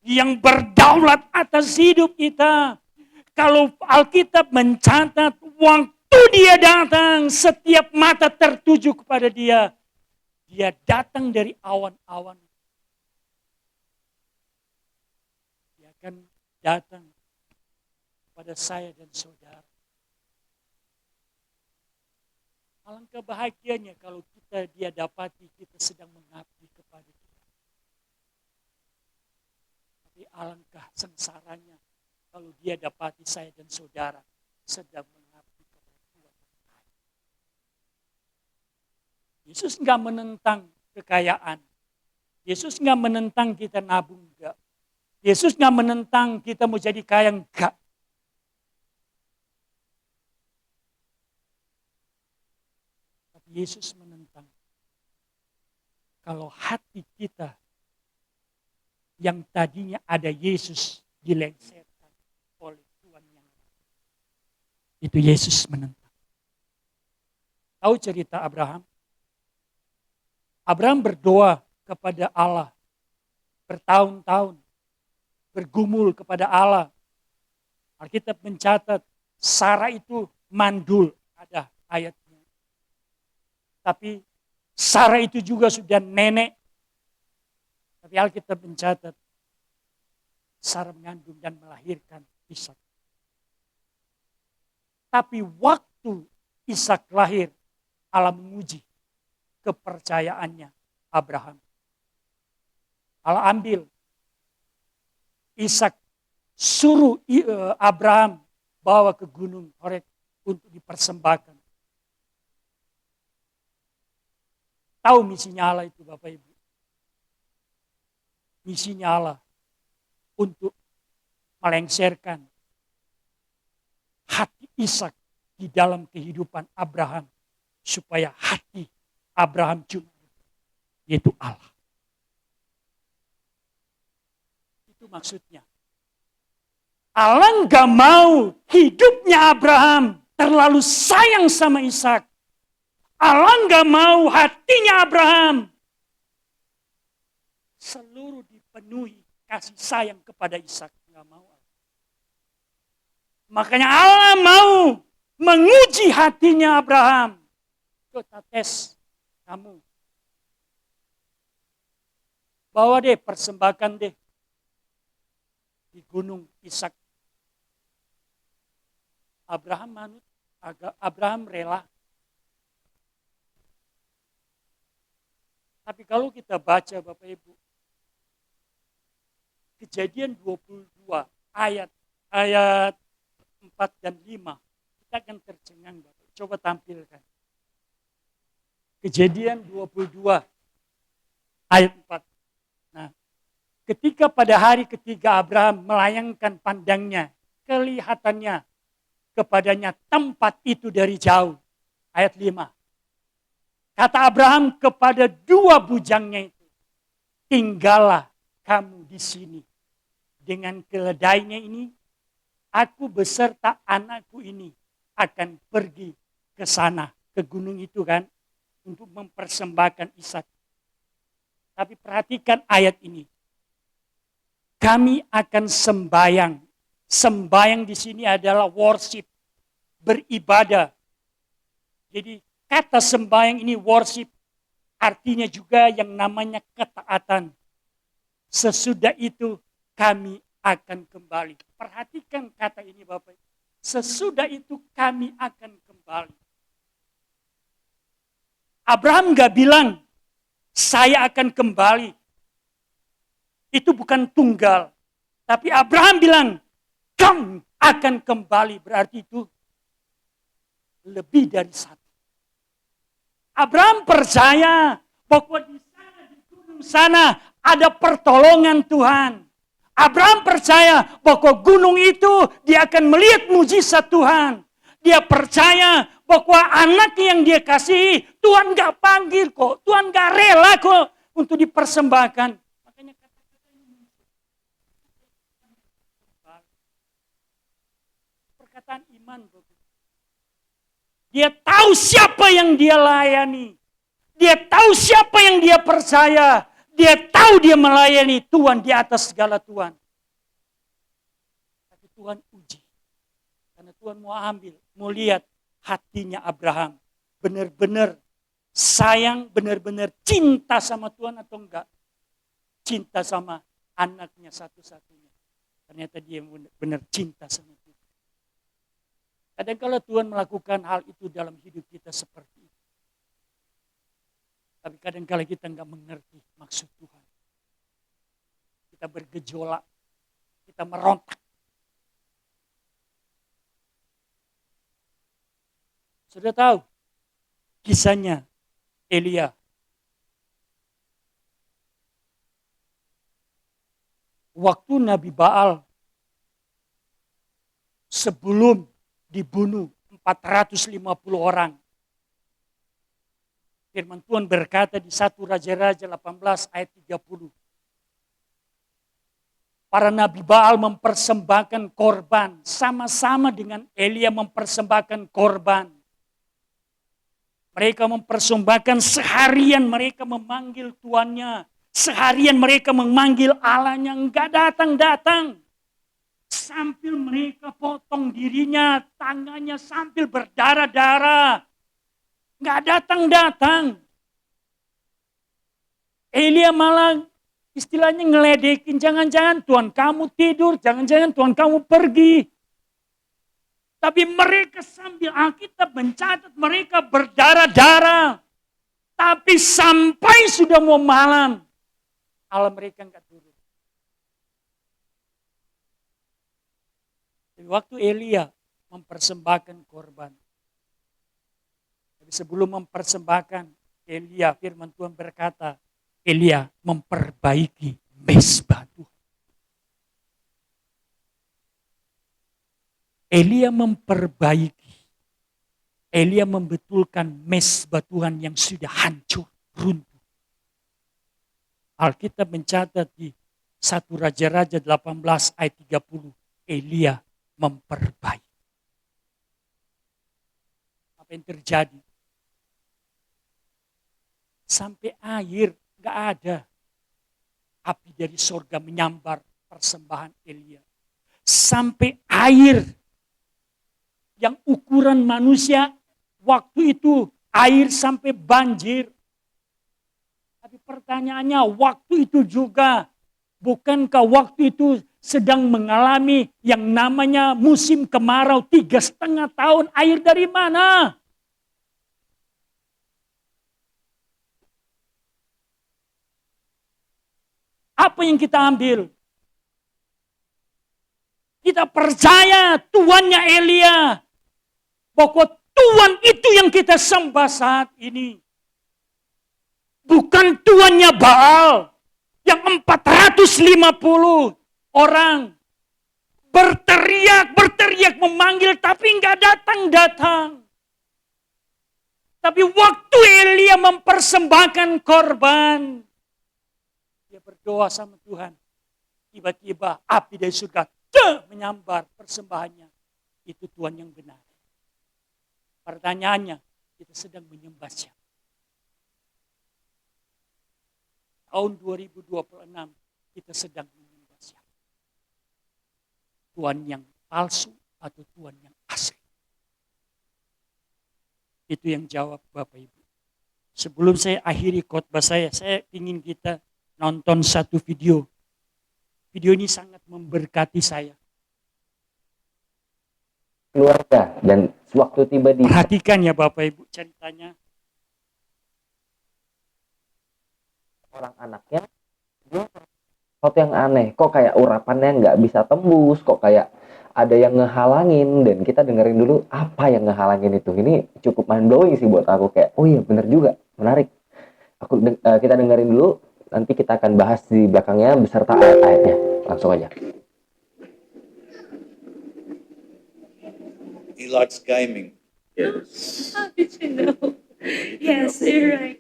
Yang berdaulat atas hidup kita. Kalau Alkitab mencatat waktu Dia datang, setiap mata tertuju kepada Dia. Dia datang dari awan-awan. Dia akan datang kepada saya dan saudara. Alangkah bahagianya kalau Dia dapati kita sedang mengabdi kepada Dia. Tapi alangkah sengsaranya kalau Dia dapati saya dan saudara sedang mengabdi kepada Tuhan. Yesus enggak menentang kekayaan. Yesus enggak menentang kita nabung, enggak. Yesus enggak menentang kita mau jadi kaya, enggak. Tapi Yesus menentang kalau hati kita yang tadinya ada Yesus dilengsarkan oleh Tuhan yang lain. Itu Yesus menentang. Tahu cerita Abraham? Abraham berdoa kepada Allah bertahun-tahun, bergumul kepada Allah. Alkitab mencatat Sarah itu mandul, ada ayatnya. Tapi Sarah itu juga sudah nenek. Tapi Alkitab mencatat Sarah mengandung dan melahirkan Ishak. Tapi waktu Ishak lahir, Allah menguji kepercayaannya Abraham. Allah ambil Ishak, suruh Abraham bawa ke gunung Horeb untuk dipersembahkan. Tahu misinya Allah itu Bapak Ibu? Misinya Allah untuk melengsarkan hati Ishak di dalam kehidupan Abraham. Supaya hati Abraham cuma yaitu Allah. Itu maksudnya. Allah gak mau hidupnya Abraham terlalu sayang sama Ishak. Allah gak mau hatinya Abraham seluruh dipenuhi kasih sayang kepada Ishak. Gak mau. Makanya Allah mau menguji hatinya Abraham. Coba tes kamu. Bawa deh, persembahkan deh. Di gunung Ishak. Abraham rela. Tapi kalau kita baca Bapak Ibu, Kejadian 22 ayat 4 dan 5. Kita akan tercengang, Bapak. Coba tampilkan. Kejadian 22 ayat 4. Nah, ketika pada hari ketiga Abraham melayangkan pandangnya, kelihatannya kepadanya tempat itu dari jauh. Ayat 5. Kata Abraham kepada dua bujangnya itu, tinggallah kamu di sini. Dengan keledainya ini, aku beserta anakku ini akan pergi ke sana, ke gunung itu kan, untuk mempersembahkan Ishak. Tapi perhatikan ayat ini. Kami akan sembayang. Sembayang di sini adalah worship, beribadah. Jadi kata sembayang ini worship, artinya juga yang namanya ketaatan. Sesudah itu kami akan kembali. Perhatikan kata ini Bapak. Sesudah itu kami akan kembali. Abraham gak bilang, saya akan kembali. Itu bukan tunggal. Tapi Abraham bilang, kamu akan kembali. Berarti itu lebih dari satu. Abraham percaya bahwa di sana, di gunung sana ada pertolongan Tuhan. Abraham percaya bahwa gunung itu dia akan melihat mujizat Tuhan. Dia percaya bahwa anak yang dia kasih Tuhan gak panggil kok. Tuhan gak rela kok untuk dipersembahkan. Makanya kata-kata ini perkataan iman. Dia tahu siapa yang dia layani. Dia tahu siapa yang dia percaya. Dia tahu dia melayani Tuhan di atas segala Tuhan. Tapi Tuhan uji. Karena Tuhan mau ambil, mau lihat hatinya Abraham. Benar-benar sayang, benar-benar cinta sama Tuhan atau enggak. Cinta sama anaknya satu-satunya. Ternyata dia benar cinta sama Tuhan. Kadang kalau Tuhan melakukan hal itu dalam hidup kita seperti itu. Tapi kadang-kala kita enggak mengerti maksud Tuhan. Kita bergejolak, kita merontak. Sudah tahu kisahnya Elia. Waktu Nabi Baal sebelum dibunuh 450 orang. Firman Tuhan berkata di 1 Raja-Raja 18 ayat 30. Para Nabi Baal mempersembahkan korban. Sama-sama dengan Elia mempersembahkan korban. Mereka mempersembahkan seharian mereka memanggil tuannya. Seharian mereka memanggil Allahnya. Enggak datang-datang. Sambil mereka potong dirinya, tangannya sambil berdarah-darah. Enggak datang-datang. Elia malah istilahnya ngeledekin. Jangan-jangan Tuhan kamu tidur, jangan-jangan Tuhan kamu pergi. Tapi mereka sambil Alkitab mencatat mereka berdarah-darah. Tapi sampai sudah mau malam, Allah mereka enggak turun. Jadi waktu Elia mempersembahkan korban. Tapi sebelum mempersembahkan, Elia firman Tuhan berkata, Elia memperbaiki mezbah Tuhan. Elia memperbaiki. Elia membetulkan mezbah Tuhan yang sudah hancur, runtuh. Alkitab mencatat di 1 Raja-Raja 18 ayat 30. Elia memperbaiki. Apa yang terjadi? Sampai air gak ada. Api dari sorga menyambar persembahan Elia. Sampai air yang ukuran manusia waktu itu air sampai banjir. Tapi pertanyaannya waktu itu juga bukankah waktu itu sedang mengalami yang namanya musim kemarau 3,5 tahun, air dari mana? Apa yang kita ambil? Kita percaya Tuannya Elia. Bahwa Tuhan itu yang kita sembah saat ini. Bukan Tuannya Baal. Yang 450 orang berteriak memanggil tapi nggak datang. Tapi waktu Elia mempersembahkan korban, dia berdoa sama Tuhan. Tiba-tiba api dari surga menyambar persembahannya. Itu Tuhan yang benar. Pertanyaannya, kita sedang menyembah siapa? Tahun 2026 kita sedang menyembah siapa? Tuhan yang palsu atau Tuhan yang asli? Itu yang jawab Bapak Ibu. Sebelum saya akhiri khotbah saya ingin kita nonton satu video. Video ini sangat memberkati saya. Keluarga dan waktu tiba di Perhatikan ya Bapak Ibu ceritanya. orang anaknya, dia sesuatu yang aneh. Kok kayak urapannya nggak bisa tembus, kok kayak ada yang ngehalangin. Dan kita dengerin dulu apa yang ngehalangin itu. Ini cukup mind blowing sih buat aku, kayak oh iya bener juga, menarik. Kita dengerin dulu, nanti kita akan bahas di belakangnya beserta ayat-ayatnya. Langsung aja. He likes gaming. Yes. How did you know? Yes, you're right.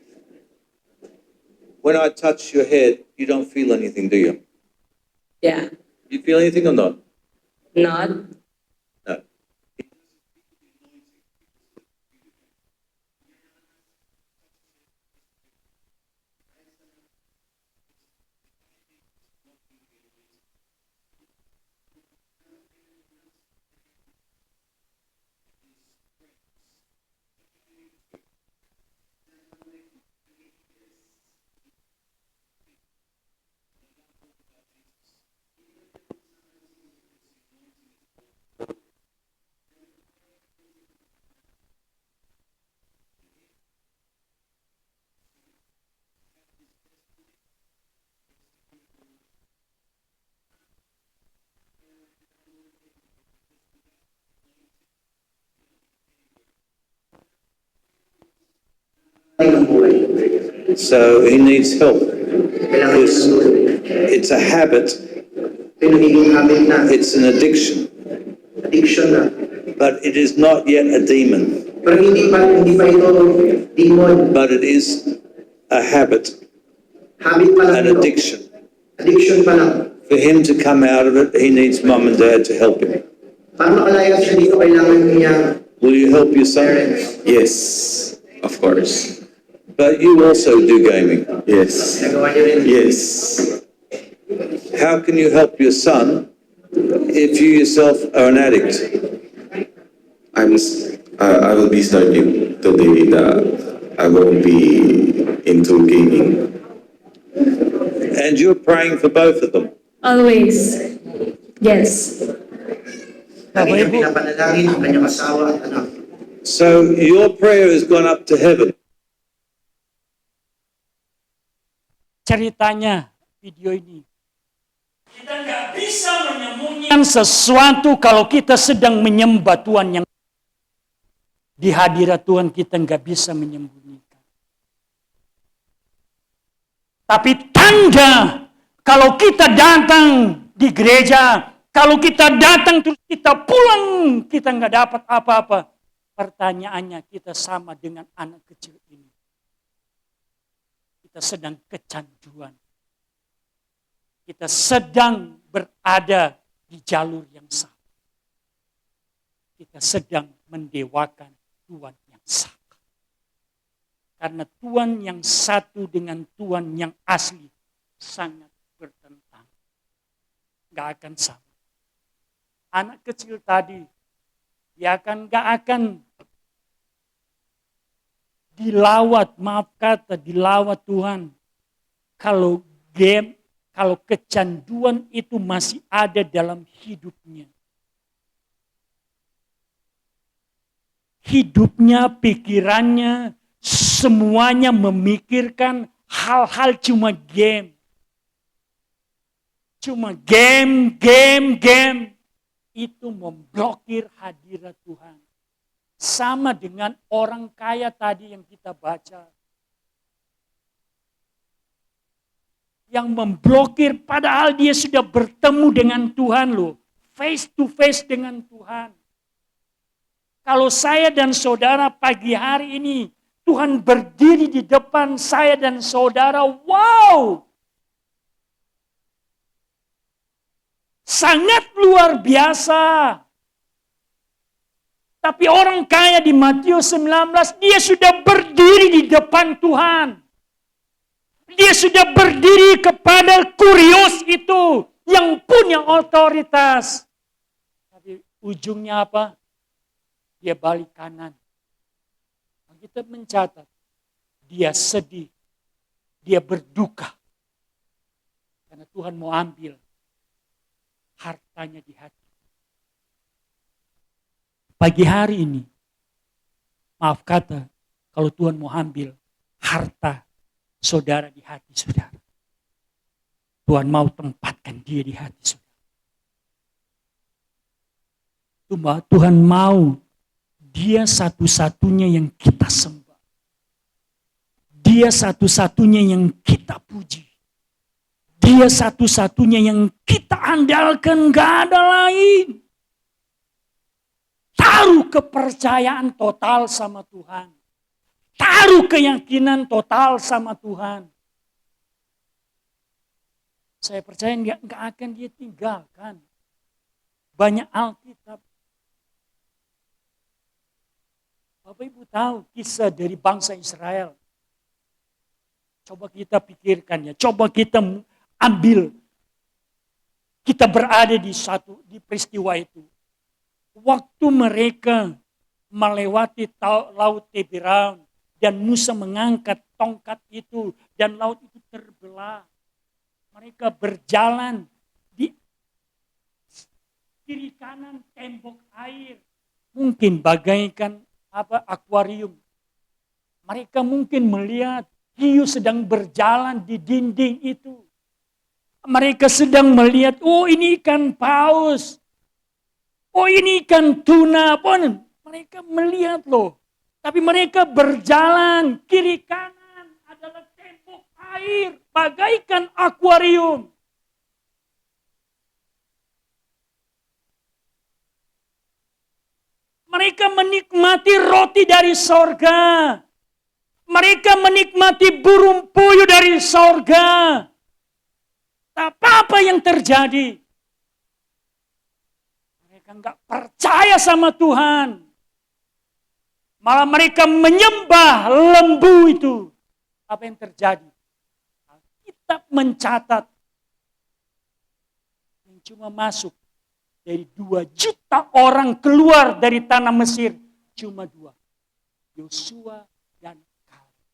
When I touch your head, you don't feel anything, do you? Yeah. You feel anything or not? Not. No. So he needs help. It's a habit. It's an addiction. But it is not yet a demon. But it is a habit, an addiction. For him to come out of it, he needs mum and dad to help him. Will you help your son? Yes, of course. But you also do gaming. Yes. Yes. How can you help your son if you yourself are an addict? I will be starting today that I won't be into gaming. And you're praying for both of them. Always. Yes. Bapak Ibu, So your prayer has gone up to heaven. ceritanya video ini. Kita nggak bisa menyembunyikan sesuatu kalau kita sedang menyembah Tuhan yang di hadirat Tuhan, kita nggak bisa menyembunyikan. Tapi tanda kalau kita datang di gereja, kalau kita datang terus kita pulang, kita nggak dapat apa-apa. Pertanyaannya, kita sama dengan anak kecil ini. Kita sedang kecanduan. Kita sedang berada di jalur yang salah. Kita sedang mendewakan Tuhan yang salah. Karena Tuhan yang satu dengan Tuhan yang asli sangat bertentang. Gak akan sama. Anak kecil tadi, dia gak akan dilawat, maaf kata, dilawat Tuhan. Kalau kecanduan itu masih ada dalam hidupnya. Hidupnya, pikirannya, semuanya memikirkan hal-hal cuma game. Cuma game. itu memblokir hadirat Tuhan. Sama dengan orang kaya tadi yang kita baca. Yang memblokir padahal dia sudah bertemu dengan Tuhan loh. Face to face dengan Tuhan. Kalau saya dan saudara pagi hari ini, Tuhan berdiri di depan saya dan saudara, wow! Sangat luar biasa. Tapi orang kaya di Matius 19, dia sudah berdiri di depan Tuhan. Dia sudah berdiri kepada Kurios itu yang punya otoritas. Tapi ujungnya apa? Dia balik kanan. Kita mencatat, dia sedih, dia berduka. Karena Tuhan mau ambil hartanya di hati. Pagi hari ini, maaf kata, kalau Tuhan mau ambil harta saudara di hati saudara. Tuhan mau tempatkan dia di hati saudara. Tuhan mau dia satu-satunya yang kita sembah. Dia satu-satunya yang kita puji. Dia satu-satunya yang kita andalkan, gak ada lain. Taruh kepercayaan total sama Tuhan. Taruh keyakinan total sama Tuhan. Saya percaya nggak akan dia tinggalkan. Banyak Alkitab. Bapak Ibu tahu kisah dari bangsa Israel. Coba kita pikirkan ya. Coba kita ambil. Kita berada di peristiwa itu. Waktu mereka melewati laut Teberan. Dan Musa mengangkat tongkat itu. Dan laut itu terbelah. Mereka berjalan di kiri kanan tembok air. Mungkin bagaikan akuarium. Mereka mungkin melihat hiu sedang berjalan di dinding itu. Mereka sedang melihat, oh ini ikan paus. Oh ini ikan tuna. Mereka melihat loh. Tapi mereka berjalan kiri kanan adalah tembok air. Bagaikan akuarium. Mereka menikmati roti dari sorga. Mereka menikmati burung puyuh dari sorga. Tapi apa yang terjadi? Mereka enggak percaya sama Tuhan. Malah mereka menyembah lembu itu. Apa yang terjadi? Alkitab mencatat yang cuma masuk dari 2 juta orang keluar dari tanah Mesir. Cuma 2. Yosua dan Kaleb.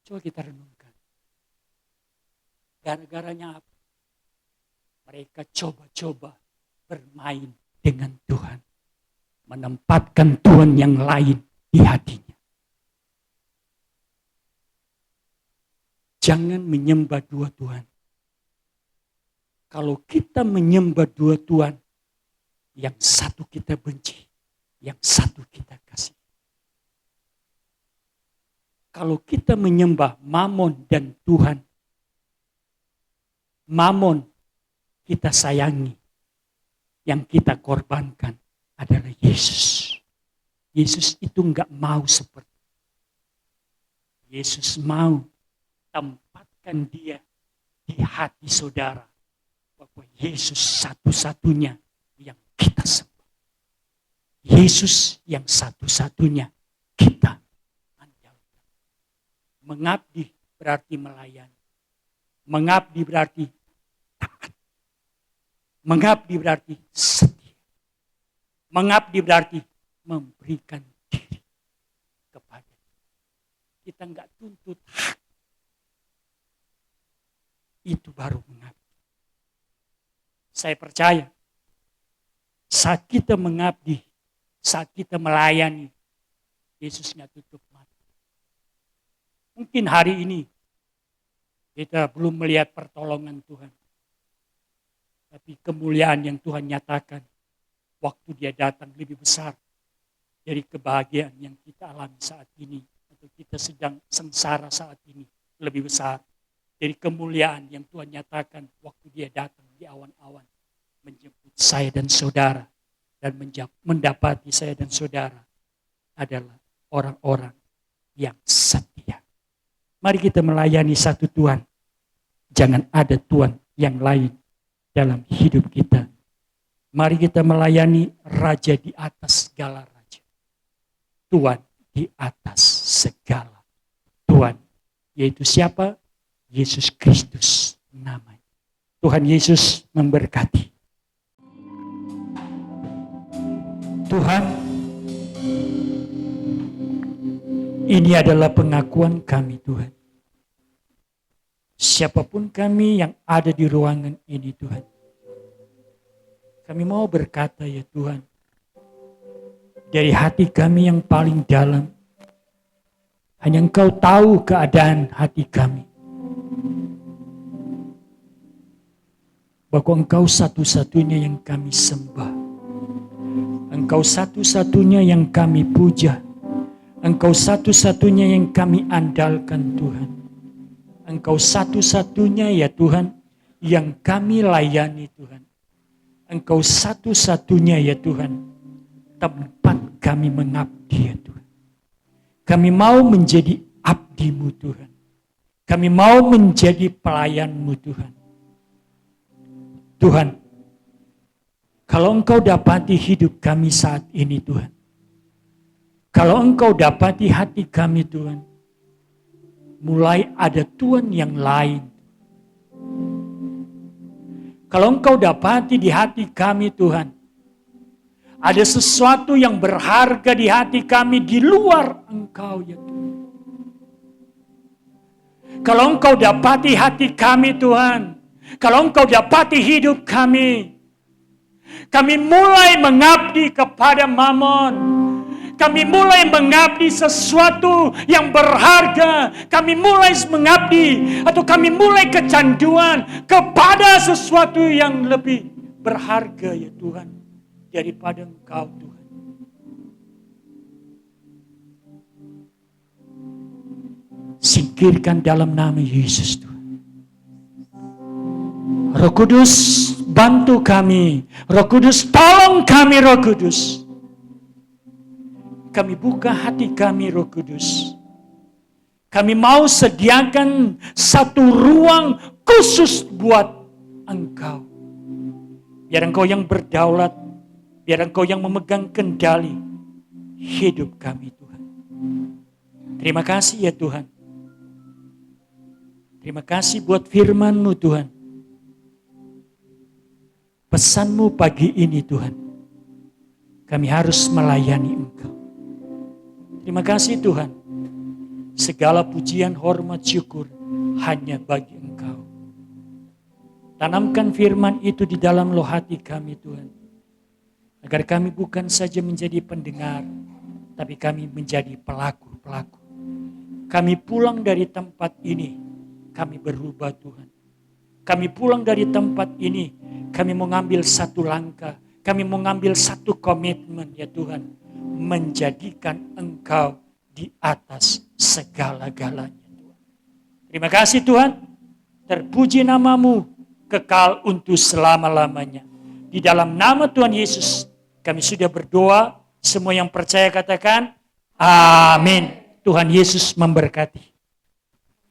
Coba kita renungkan. Gara-garanya apa? Mereka coba-coba bermain dengan Tuhan. Menempatkan Tuhan yang lain di hatinya. Jangan menyembah 2 Tuhan. Kalau kita menyembah 2 Tuhan, yang satu kita benci, yang satu kita kasih. Kalau kita menyembah Mamon dan Tuhan, Mamon kita sayangi, yang kita korbankan adalah Yesus. Yesus itu enggak mau seperti itu. Yesus mau tempatkan dia di hati saudara. Bahwa Yesus satu-satunya yang kita sembah. Yesus yang satu-satunya kita andalkan. Mengabdi berarti melayani. Mengabdi berarti taat. Mengabdi berarti setia. Mengabdi berarti memberikan diri kepada kita. Enggak tuntut hak. Itu baru mengabdi. Saya percaya saat kita mengabdi, saat kita melayani, Yesus nggak tutup mata. Mungkin hari ini Kita belum melihat pertolongan Tuhan. Tapi kemuliaan yang Tuhan nyatakan waktu dia datang lebih besar dari kebahagiaan yang kita alami saat ini. Atau kita sedang sengsara saat ini. Lebih besar dari kemuliaan yang Tuhan nyatakan waktu dia datang di awan-awan. Menjemput saya dan saudara. Dan mendapati saya dan saudara adalah orang-orang yang setia. Mari kita melayani satu Tuhan. Jangan ada Tuhan yang lain dalam hidup kita. Mari kita melayani Raja di atas segala raja. Tuhan di atas segala Tuhan. Yaitu siapa? Yesus Kristus namanya. Tuhan Yesus memberkati. Tuhan, ini adalah pengakuan kami Tuhan. Siapapun kami yang ada di ruangan ini Tuhan. Kami mau berkata ya Tuhan. Dari hati kami yang paling dalam. Hanya Engkau tahu keadaan hati kami. Bahwa Engkau satu-satunya yang kami sembah. Engkau satu-satunya yang kami puja. Engkau satu-satunya yang kami andalkan Tuhan. Engkau satu-satunya ya Tuhan yang kami layani Tuhan. Engkau satu-satunya ya Tuhan tempat kami mengabdi ya Tuhan. Kami mau menjadi abdi-Mu Tuhan. Kami mau menjadi pelayan-Mu Tuhan. Tuhan, kalau Engkau dapati hidup kami saat ini Tuhan. Kalau Engkau dapati hati kami Tuhan. Mulai ada Tuhan yang lain. Kalau Engkau dapati di hati kami Tuhan. Ada sesuatu yang berharga di hati kami di luar Engkau ya Tuhan. Kalau Engkau dapati hati kami Tuhan. Kalau Engkau dapati hidup kami. Kami mulai mengabdi kepada Mammon. Kami mulai mengabdi sesuatu yang berharga. Kami mulai mengabdi atau kami mulai kecanduan kepada sesuatu yang lebih berharga ya Tuhan. Daripada Engkau Tuhan. Singkirkan dalam nama Yesus Tuhan. Roh Kudus bantu kami. Roh Kudus tolong kami Roh Kudus. Kami buka hati kami Roh Kudus. Kami mau sediakan satu ruang khusus buat Engkau. Biar Engkau yang berdaulat. Biar Engkau yang memegang kendali hidup kami Tuhan. Terima kasih ya Tuhan. Terima kasih buat firman-Mu Tuhan. Pesan-Mu pagi ini Tuhan. Kami harus melayani Engkau. Terima kasih Tuhan. Segala pujian, hormat, syukur hanya bagi Engkau. Tanamkan firman itu di dalam loh hati kami Tuhan. Agar kami bukan saja menjadi pendengar, tapi kami menjadi pelaku-pelaku. Kami pulang dari tempat ini, kami berubah Tuhan. Kami pulang dari tempat ini, kami mengambil satu langkah, kami mengambil satu komitmen ya Tuhan. Menjadikan Engkau di atas segala-galanya Tuhan. Terima kasih Tuhan, terpuji nama-Mu, kekal untuk selama-lamanya. Di dalam nama Tuhan Yesus, kami sudah berdoa. Semua yang percaya katakan, amin. Tuhan Yesus memberkati.